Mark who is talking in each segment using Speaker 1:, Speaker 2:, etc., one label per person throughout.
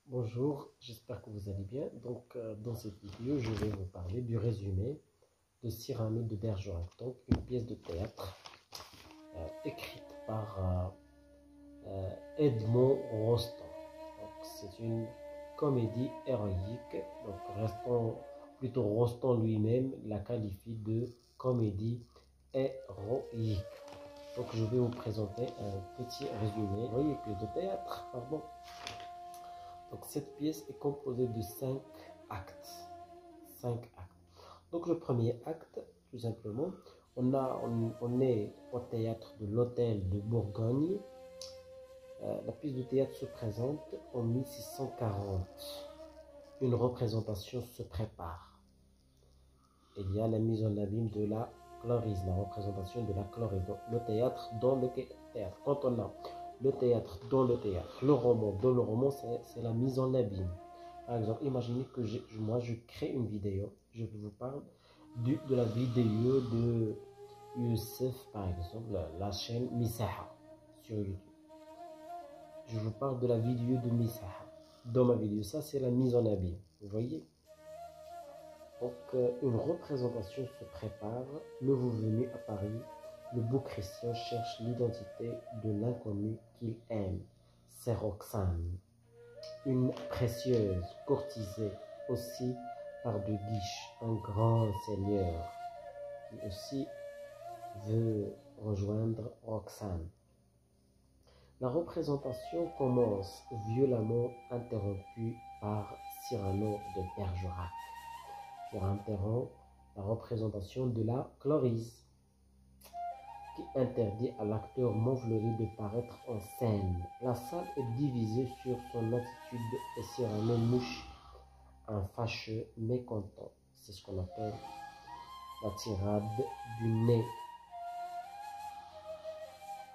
Speaker 1: Bonjour, j'espère que vous allez bien. Dans cette vidéo, je vais vous parler du résumé de Cyrano de Bergerac, donc une pièce de théâtre écrite par Edmond Rostand. C'est une comédie héroïque. Plutôt Rostand lui-même la qualifie de comédie héroïque. Donc, je vais vous présenter un petit résumé. Voyez, pièce de théâtre, pardon. Donc, cette pièce est composée de 5 actes. 5 actes. Donc, le premier acte, tout simplement, on est au théâtre de l'Hôtel de Bourgogne. La pièce de théâtre se présente en 1640. Une représentation se prépare. Il y a la mise en abîme de la chloris, la représentation de la chloris. Donc, le théâtre dans le théâtre. Quand on a le théâtre dans le théâtre, le roman dans le roman, c'est la mise en abîme. Par exemple, imaginez que moi je crée une vidéo, je vous parle de la vidéo de Youssef, par exemple, la chaîne Misaha sur YouTube. Je vous parle de la vidéo de Misaha. Dans ma vidéo, ça c'est la mise en abîme, vous voyez. Donc, une représentation se prépare. Nouveau venu à Paris, le beau Christian cherche l'identité de l'inconnu qu'il aime. C'est Roxane, une précieuse courtisée aussi par De Guiche, un grand seigneur qui aussi veut rejoindre Roxane. La représentation commence violemment interrompue par Cyrano de Bergerac, qui interrompt la représentation de la chloris, qui interdit à l'acteur Montfleury de paraître en scène. La salle est divisée sur son attitude et Cyrano mouche un fâcheux mécontent. C'est ce qu'on appelle la tirade du nez.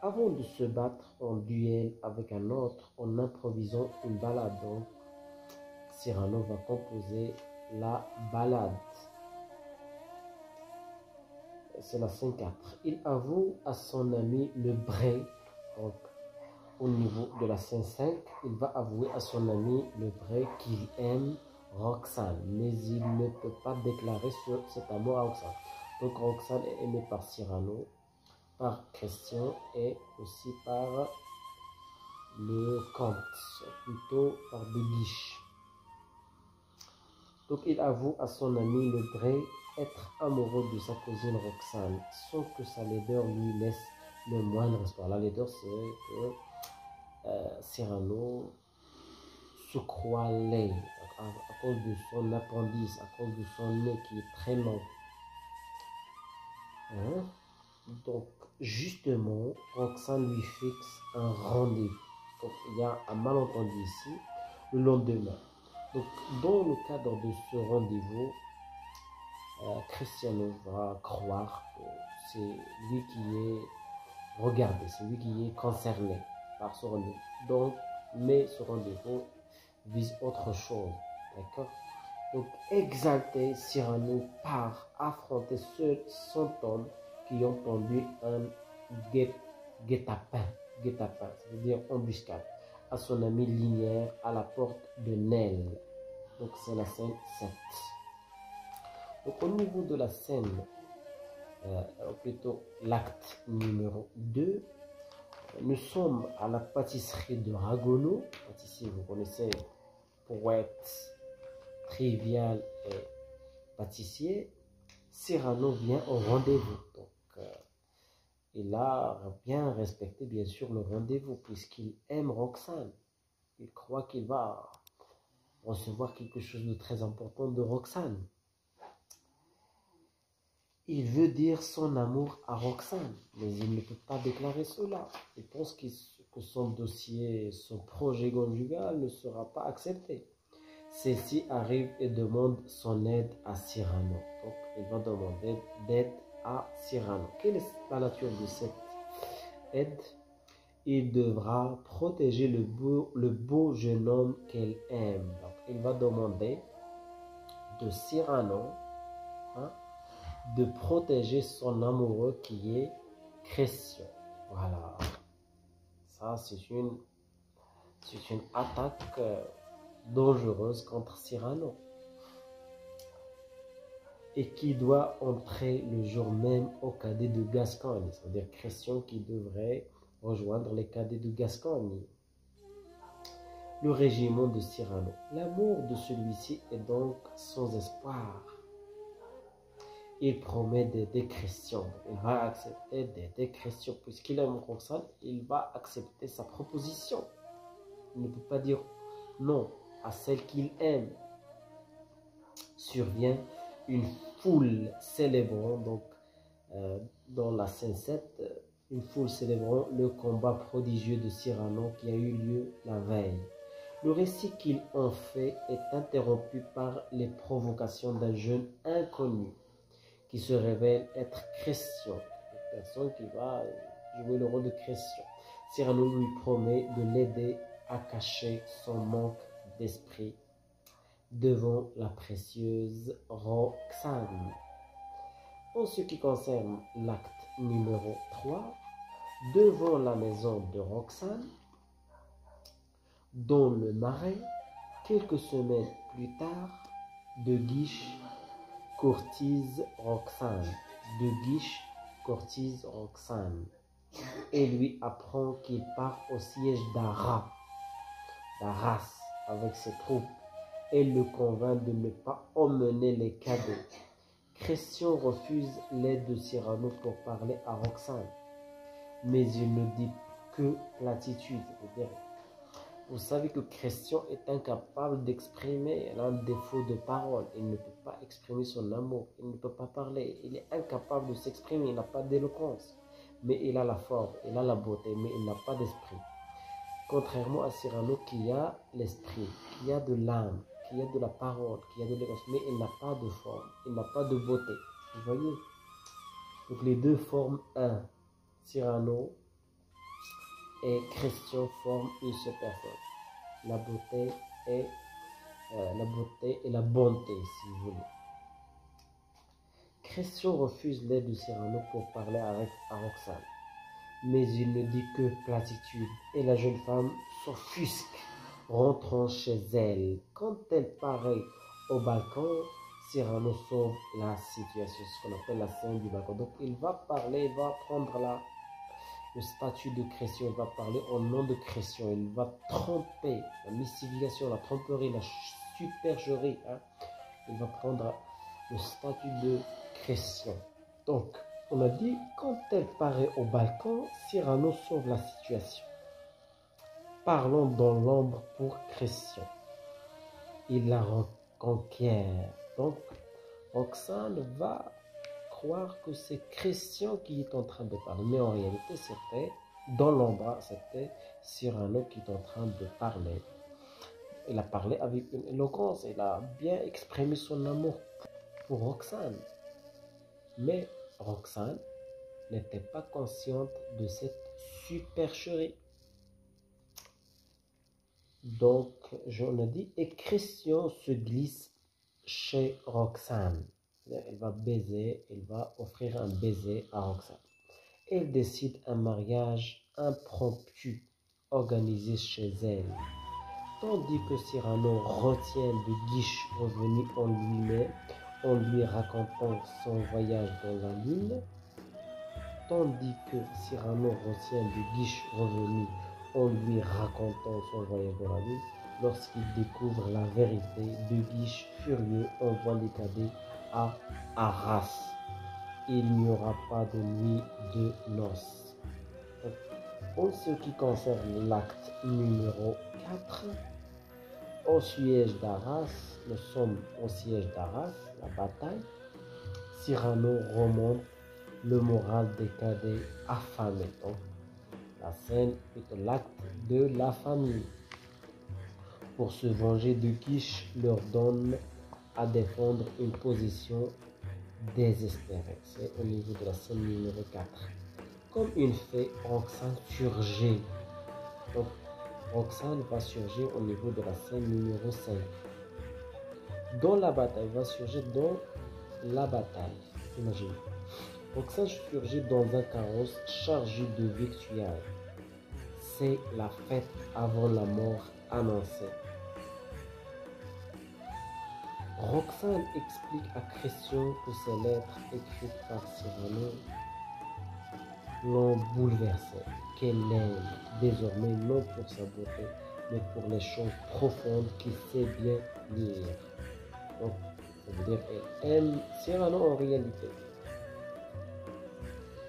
Speaker 1: Avant de se battre en duel avec un autre en improvisant une ballade, donc Cyrano va composer la ballade. C'est la 5-4. Il avoue à son ami le Bray, donc au niveau de la 5-5, il va avouer à son ami le Bray qu'il aime Roxane, mais il ne peut pas déclarer sur cet amour à Roxane. Donc Roxane est aimée par Cyrano, par Christian et aussi par le comte, plutôt par De Guiche. Donc il avoue à son ami le Bray être amoureux de sa cousine Roxane, sans que sa laideur lui laisse le moindre espoir. La laideur, c'est que Cyrano se croit laid à cause de son appendice, à cause de son nez qui est très long. Donc, justement, Roxane lui fixe un rendez-vous. Donc, il y a un malentendu ici, le lendemain. Donc, dans le cadre de ce rendez-vous, Cristiano va croire que c'est lui qui est regardé, c'est lui qui est concerné par ce rendez-vous. Donc, mais ce rendez-vous vise autre chose, d'accord? Donc, exalté, Cyrano part affronter seul 100 hommes qui ont tendu un guet-apens, c'est-à-dire embuscade, à son ami Linière à la porte de Nesle. Donc, c'est la scène 7. Donc, au niveau de la scène, plutôt l'acte numéro 2, nous sommes à la pâtisserie de Ragonneau. Pâtissier, vous connaissez, poète, trivial et pâtissier. Cyrano vient au rendez-vous. Donc, il a bien respecté, bien sûr, le rendez-vous, puisqu'il aime Roxane. Il croit qu'il va recevoir quelque chose de très important de Roxane. Il veut dire son amour à Roxane, mais il ne peut pas déclarer cela. Il pense que son dossier, son projet conjugal ne sera pas accepté. Celle-ci arrive et demande son aide à Cyrano. Donc, il va demander d'aide à Cyrano. Quelle est la nature de cette aide? Il devra protéger le beau jeune homme qu'elle aime. Donc, il va demander de Cyrano de protéger son amoureux qui est Christian. Voilà. Ça, c'est une attaque dangereuse contre Cyrano et qui doit entrer le jour même au cadet de Gascogne, c'est-à-dire Christian qui devrait rejoindre les cadets de Gascogne. Le régiment de Cyrano. L'amour de celui-ci est donc sans espoir. Il promet d'aider Christian. Il va accepter d'aider Christian. Puisqu'il aime Roxane, il va accepter sa proposition. Il ne peut pas dire non à celle qu'il aime. Survient une foule célébrant, donc dans la scène 7, une foule célébrant le combat prodigieux de Cyrano qui a eu lieu la veille. Le récit qu'il en fait est interrompu par les provocations d'un jeune inconnu qui se révèle être Christian, une personne qui va jouer le rôle de Christian. Cyrano lui promet de l'aider à cacher son manque d'esprit devant la précieuse Roxane. En ce qui concerne l'acte numéro 3, devant la maison de Roxane, dans le Marais, quelques semaines plus tard, De Guiche courtise Roxane. De Guiche courtise Roxane et lui apprend qu'il part au siège d'Arras avec ses troupes. Elle le convainc de ne pas emmener les cadets. Christian refuse l'aide de Cyrano pour parler à Roxane, mais il ne dit que platitude. Vous savez que Christian est incapable d'exprimer un défaut de parole. Il ne peut pas exprimer son amour. Il ne peut pas parler. Il est incapable de s'exprimer. Il n'a pas d'éloquence. Mais il a la forme, il a la beauté, mais il n'a pas d'esprit. Contrairement à Cyrano qui a l'esprit, qui a de l'âme, qui a de la parole, qui a de l'éloquence, mais il n'a pas de forme, il n'a pas de beauté. Vous voyez? Donc les deux forment un. Cyrano et Christian forment une seule personne. La beauté et la bonté, si vous voulez. Christian refuse l'aide de Cyrano pour parler avec Roxane, mais il ne dit que platitude et la jeune femme s'offusque, rentrant chez elle. Quand elle paraît au balcon, Cyrano sauve la situation, ce qu'on appelle la scène du balcon. Donc il va parler, il va prendre le statut de Christian, il va parler au nom de Christian, il va tromper, la mystification, la tromperie, la supercherie. Il va prendre le statut de Christian. Donc, on a dit, quand elle paraît au balcon, Cyrano sauve la situation. Parlons dans l'ombre pour Christian. Il la reconquiert. Donc, Roxane va croire que c'est Christian qui est en train de parler. Mais en réalité, c'était, dans l'ombre, c'était Cyrano qui est en train de parler. Il a parlé avec une éloquence. Il a bien exprimé son amour pour Roxane. Mais Roxane n'était pas consciente de cette supercherie. Donc, j'en ai dit, et Christian se glisse chez Roxane. Elle va baiser, elle va offrir un baiser à Roxane. Elle décide un mariage impromptu organisé chez elle. Tandis que Cyrano retient De Guiche revenu en lui-même, en lui racontant son voyage dans la lune, tandis que Cyrano retient De Guiche revenu en lui racontant son voyage dans la lune, lorsqu'il découvre la vérité, De Guiche, furieux, envoie les cadets à Arras. Il n'y aura pas de nuit de noces. En ce qui concerne l'acte numéro 4, au siège d'Arras, nous sommes au siège d'Arras, la bataille. Cyrano remonte le moral des cadets affamés. Donc, la scène est l'acte de la famille. Pour se venger, De Guiche leur donne à défendre une position désespérée. C'est au niveau de la scène numéro 4. Comme une fée, Roxane surgit. Donc, Roxane va surgir au niveau de la scène numéro 5. Dans la bataille, va surgir dans la bataille. Imaginez. Roxane surgit dans un carrosse chargé de victuailles. C'est la fête avant la mort annoncée. Roxane explique à Christian que ces lettres écrites par Cyrano l'ont bouleversée, qu'elle l'aime désormais non pour sa beauté, mais pour les choses profondes qu'il sait bien lire. Donc, ça veut dire qu'elle aime Cyrano en réalité,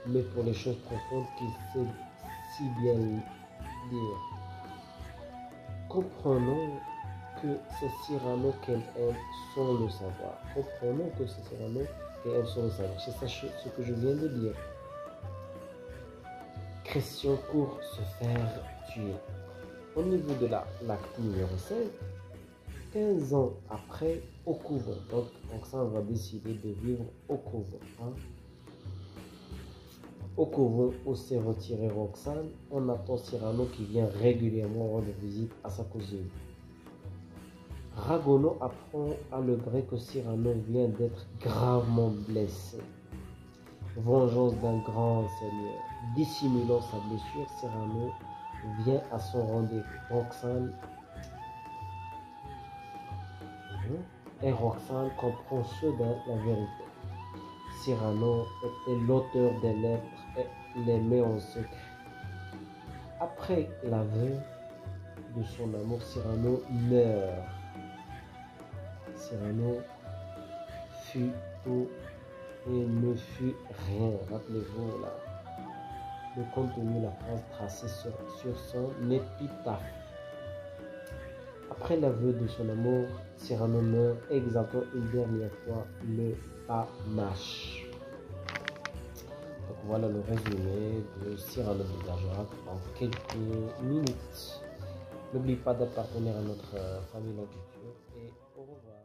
Speaker 1: mais pour les choses profondes qu'il sait si bien lire. Comprenons que c'est Cyrano qu'elle aime sans le savoir. Comprenons que c'est Cyrano qu'elle aime sans le savoir. C'est ça ce que je viens de dire. Christian court se faire tuer. Au niveau de l'acte numéro 5, 15 ans après, au couvent. Donc ça, on va décider de vivre au couvent. Hein. Au couvent où s'est retiré Roxane, on attend Cyrano qui vient régulièrement rendre visite à sa cousine. Ragono apprend à Lebray que Cyrano vient d'être gravement blessé. Vengeance d'un grand seigneur. Dissimulant sa blessure, Cyrano vient à son rendez-vous. Roxane et Roxane comprend soudain la vérité. Cyrano était l'auteur des lettres et les met en secret. Après l'aveu de son amour, Cyrano meurt. Cyrano fut tout et ne fut rien. Rappelez-vous là, le contenu de la phrase tracée sur son épitaphe. Après l'aveu de son amour, Cyrano meurt, exaltant une dernière fois le panache. Donc voilà le résumé de Cyrano de Bergerac en quelques minutes. N'oublie pas d'appartenir à notre famille La Culture et au revoir.